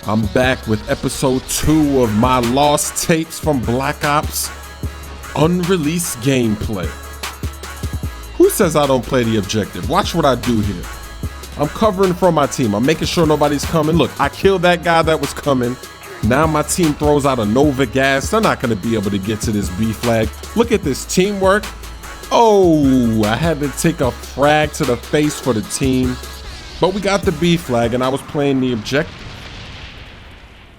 I'm back with episode 2 of my lost tapes from Black Ops unreleased gameplay. Who says I don't play the objective? Watch what I do here. I'm covering for my team. I'm making sure nobody's coming. Look, I killed that guy that was coming. Now my team throws out a Nova gas. They're not going to be able to get to this B flag. Look at this teamwork. Oh, I had to take a frag to the face for the team. But we got the B flag and I was playing the objective.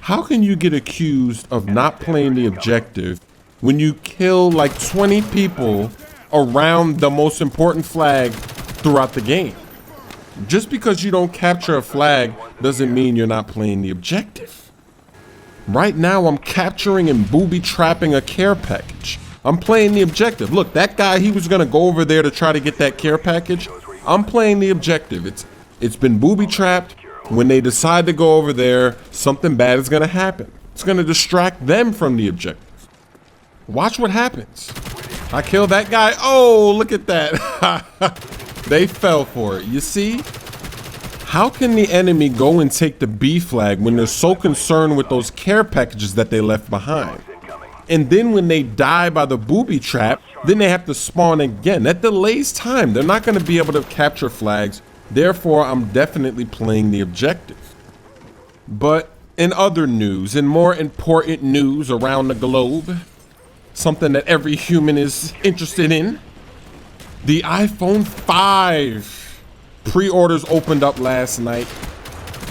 How can you get accused of not playing the objective when you kill like 20 people around the most important flag throughout the game? Just because you don't capture a flag doesn't mean you're not playing the objective. Right now I'm capturing and booby trapping a care package. I'm playing the objective. Look, that guy, he was gonna go over there to try to get that care package. I'm playing the objective. It's been booby trapped. When they decide to go over there, something bad is gonna happen. It's gonna distract them from the objective. Watch what happens. I killed that guy. Oh, look at that. They fell for it. You see? How can the enemy go and take the B flag when they're so concerned with those care packages that they left behind? And then when they die by the booby trap, then they have to spawn again. That delays time. They're not gonna be able to capture flags. Therefore, I'm definitely playing the objective. But in other news, in more important news around the globe, something that every human is interested in, the iPhone 5 pre-orders opened up last night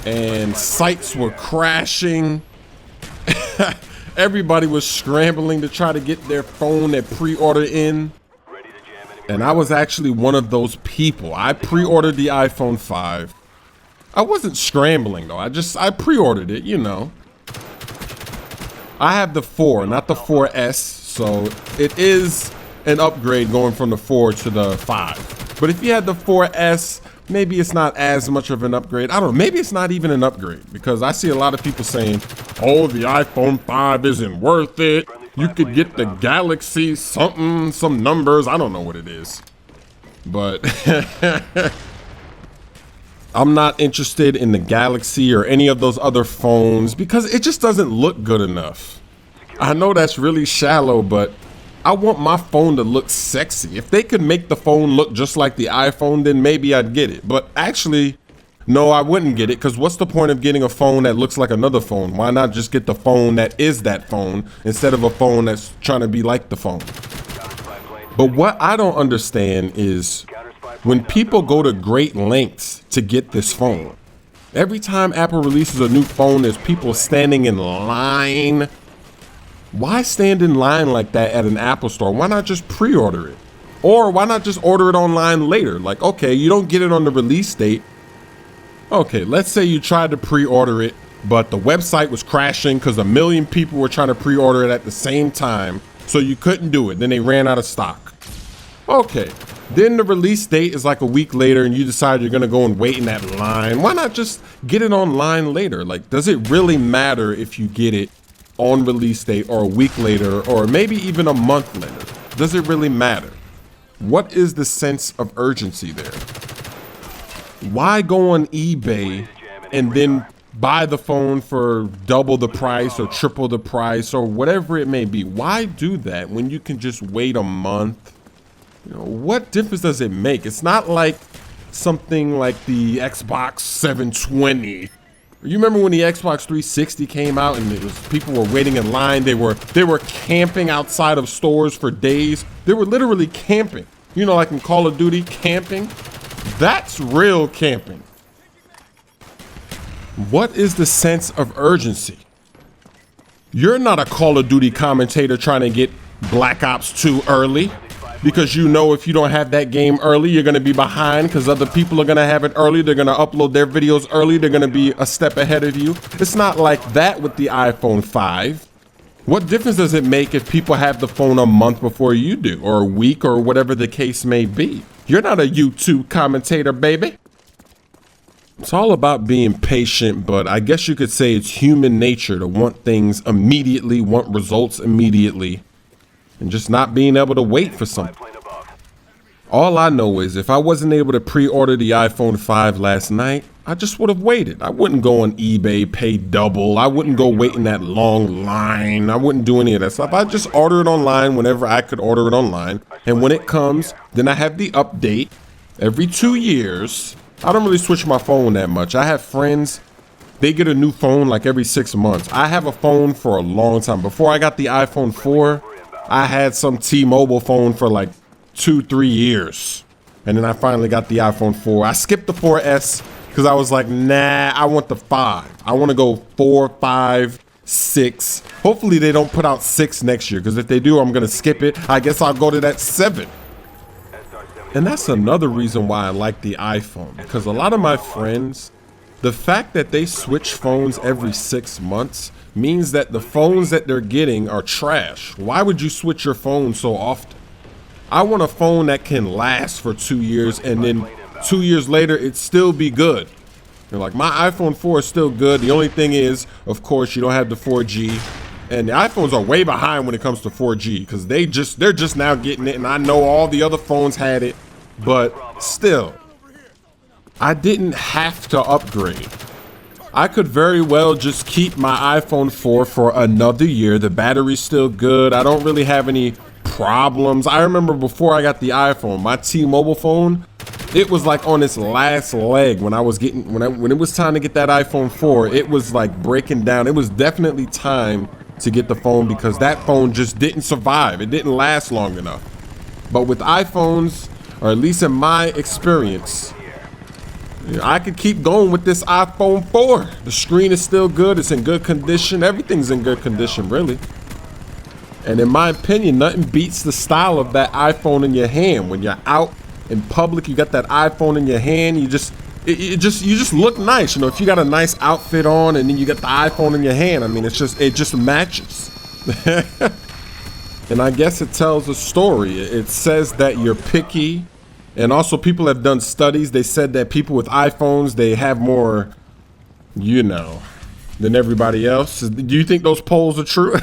and sites were crashing. Everybody was scrambling to try to get their phone that pre-ordered in. And I was actually one of those people. I pre-ordered the iPhone 5. I wasn't scrambling though. I pre-ordered it, you know. I have the 4, not the 4S, so it is an upgrade going from the 4 to the 5. But if you had the 4S, maybe it's not as much of an upgrade. I don't know, maybe it's not even an upgrade because I see a lot of people saying, oh, the iPhone 5 isn't worth it. You could get the Galaxy something, some numbers. I don't know what it is. But I'm not interested in the Galaxy or any of those other phones because it just doesn't look good enough. I know that's really shallow, but I want my phone to look sexy. If they could make the phone look just like the iPhone, then maybe I'd get it. But actually, no, I wouldn't get it because what's the point of getting a phone that looks like another phone? Why not just get the phone that is that phone instead of a phone that's trying to be like the phone? But what I don't understand is when people go to great lengths to get this phone. Every time Apple releases a new phone, there's people standing in line. Why stand in line like that at an Apple store? Why not just pre-order it? Or why not just order it online later? Like, okay, you don't get it on the release date. Okay, let's say you tried to pre-order it, but the website was crashing because 1 million people were trying to pre-order it at the same time, so you couldn't do it. Then they ran out of stock. Okay, then the release date is like a week later and you decide you're gonna go and wait in that line. Why not just get it online later? Like, does it really matter if you get it on release date or a week later or maybe even a month later? Does it really matter? What is the sense of urgency there? Why go on eBay and then buy the phone for double the price or triple the price or whatever it may be? Why do that when you can just wait a month? You know, what difference does it make? It's not like something like the Xbox 720. You remember when the Xbox 360 came out and people were waiting in line? They were camping outside of stores for days. They were literally camping. You know, like in Call of Duty, camping. That's real camping. What is the sense of urgency? You're not a Call of Duty commentator trying to get Black Ops 2 early because you know if you don't have that game early, you're going to be behind because other people are going to have it early. They're going to upload their videos early. They're going to be a step ahead of you. It's not like that with the iPhone 5. What difference does it make if people have the phone a month before you do or a week or whatever the case may be? You're not a YouTube commentator, baby. It's all about being patient, but I guess you could say it's human nature to want things immediately, want results immediately, and just not being able to wait for something. All I know is if I wasn't able to pre-order the iPhone 5 last night, I just would have waited. I wouldn't go on eBay, pay double. I wouldn't go wait in that long line. I wouldn't do any of that stuff. I just order it online whenever I could order it online. And when it comes, then I have the update every 2 years. I don't really switch my phone that much. I have friends, they get a new phone like every 6 months. I have a phone for a long time. Before I got the iPhone 4, I had some T-Mobile phone for like 2-3 years. And then I finally got the iPhone 4. I skipped the 4S because I was like, nah, I want the 5. I want to go 4, 5, 6. Hopefully they don't put out 6 next year, because if they do, I'm going to skip it. I guess I'll go to that 7. And that's another reason why I like the iPhone, because a lot of my friends, the fact that they switch phones every 6 months means that the phones that they're getting are trash. Why would you switch your phone so often? I want a phone that can last for 2 years and then 2 years later it still be good. You're like, my iPhone 4 is still good. The only thing is, of course, you don't have the 4G. And the iPhones are way behind when it comes to 4G, because they're just now getting it, and I know all the other phones had it, but still, I didn't have to upgrade. I could very well just keep my iPhone 4 for another year. The battery's still good. I don't really have any problems. I remember before I got the iPhone, my T-Mobile phone, it was like on its last leg when I was getting, when it was time to get that iPhone 4, it was like breaking down. It was definitely time to get the phone because that phone just didn't survive. It didn't last long enough. But with iPhones, or at least in my experience, I could keep going with this iPhone 4. The screen is still good. It's in good condition. Everything's in good condition, really. And in my opinion, nothing beats the style of that iPhone in your hand. When you're out in public, you got that iPhone in your hand, you just look nice. You know, if you got a nice outfit on and then you got the iPhone in your hand, I mean, it just matches. And I guess it tells a story. It says that you're picky. And also people have done studies. They said that people with iPhones, they have more, you know, than everybody else. Do you think those polls are true?